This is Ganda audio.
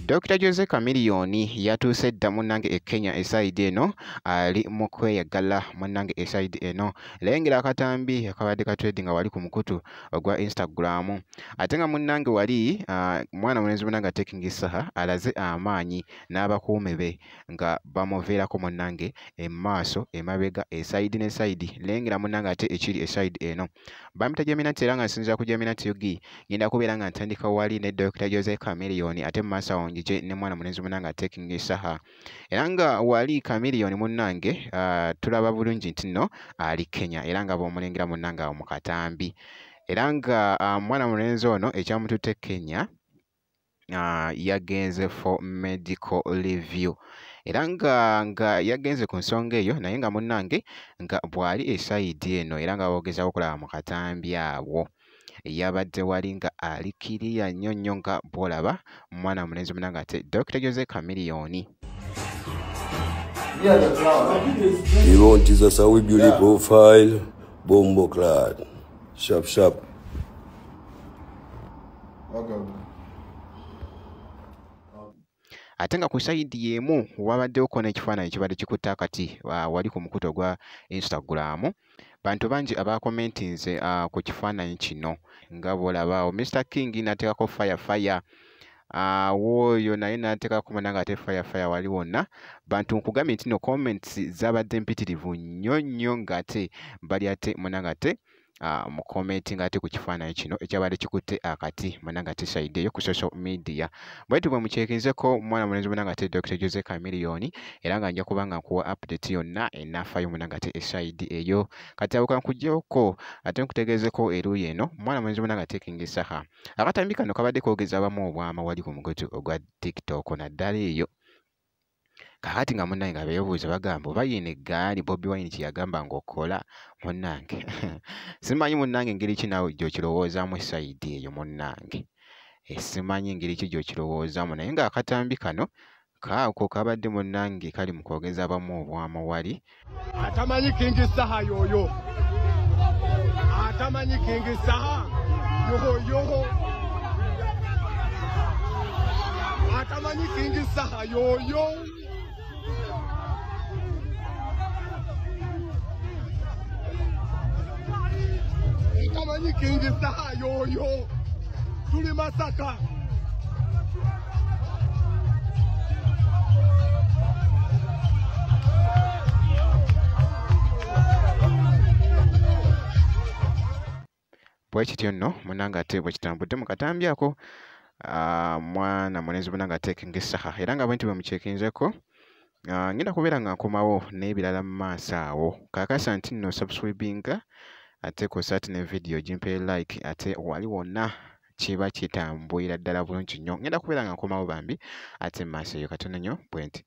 Dr. Jose Chameleone yatuuse dda munnange e Kenya eside eno ali mu kweyagala munnange eside eno lengera akatambi akabadde katwedde nga wali ku mukutu ogwa Instagram ate nga munnange wali mwana mulenzi munnange atekinga essaha alaze amaanyi n'abakuume be nga bamuveerako munnange emmaaso emabega eside ne side lengera munnange ate ekiri eside eno bamita Geminati era nga nsinzira ku Geminati Yugi ngenda kubeera nga ntandika wali ne Dr. Jose Chameleone ate mu maaso awo je ne mwana mulenzi munnange atekinga essaha era nga wali Chameleone munnange tulaba bulungi nti nno ali Kenya era nga bw'omulengera munnange awo mu katambi era nga mwana mulenzi ono ekyamututte Kenya yagenze for medical review era nga yagenze ku nsonga eyo naye nga munnange nga bwali esayidi eno era nga bogezaako okulaba mu katambi awo yabadde wali nga alikiriya nnyo nga bw'olaba mwana mulenzi munnange ate Dr. Jose Chameleone. You want is a Sawi beauty profile, bombo clad, sharp. Ate nga ku sayidi y'emu wabaddewo kona ekifaananyi kibadde kikutte akati wali ku mukutu ogwa Instagram bantu bangi abakomentinze ku kifaananyi kino nga bw'olabaawo Mr. King n'ateekako fire wooyo naye n'ateekako munnange ate fire wali wonna bantu nkugambye nti no comments zabadde mpitirivu nnyo ng'ate bali ate munnange ate mu commenting ate ku kifaananyi kino ekyabadde kikutte akati munnange ate sayidi eyo ku social media bwaitu bwe mukyekinzeko mwana mulenzi munnange ate Dr. Jose Chameleone era nga nja kuba nga nkuwa update yonna enaafayo munnange ate esayidi eyo kati awo kankuggyeko ate nkutegeezeko eruuyi eno mwana mulenzi munnange atekinga essaha akatambi kano kabadde koogeza abamu obwama wali ku mukutu ogwa TikTok naddala eyo kakati nga munnange nga beebuuza bagamba oba yino eggaali Bobi Wine kye yagamba ng'okola munnange simanyi munnange engeri ki naawe gy'okirowoozaamu esayidi eyo munnange simanyi engeri ki gy'okirowoozaamu naye ng'akatambi kano kaako kabadde munnange kali mu kwogeza abamu obwama wali atamanyi kingi saha yoyo atamanyi kingi saha yoyo atamanyi kingi saha yoyo atamanyi kingi saha yoyo tuli Masaka bwe kityo nno munnange ate bwe kitambudde mu katambi ako mwana mulenzi munnange ateekinga essaha era nga bwe nti bwe mukyekinzeko ngenda kubeera nga nkomawo n'ebirala mu maaso awo kakasa nti nno subscribinga ate kosa ati ne video gimpe like ate wali wonna kiba kitambulira ddala bulungi nnyo ngenda kubeera nga nkomawo bambi ate mu maaso eyo katono nnyo bwe nti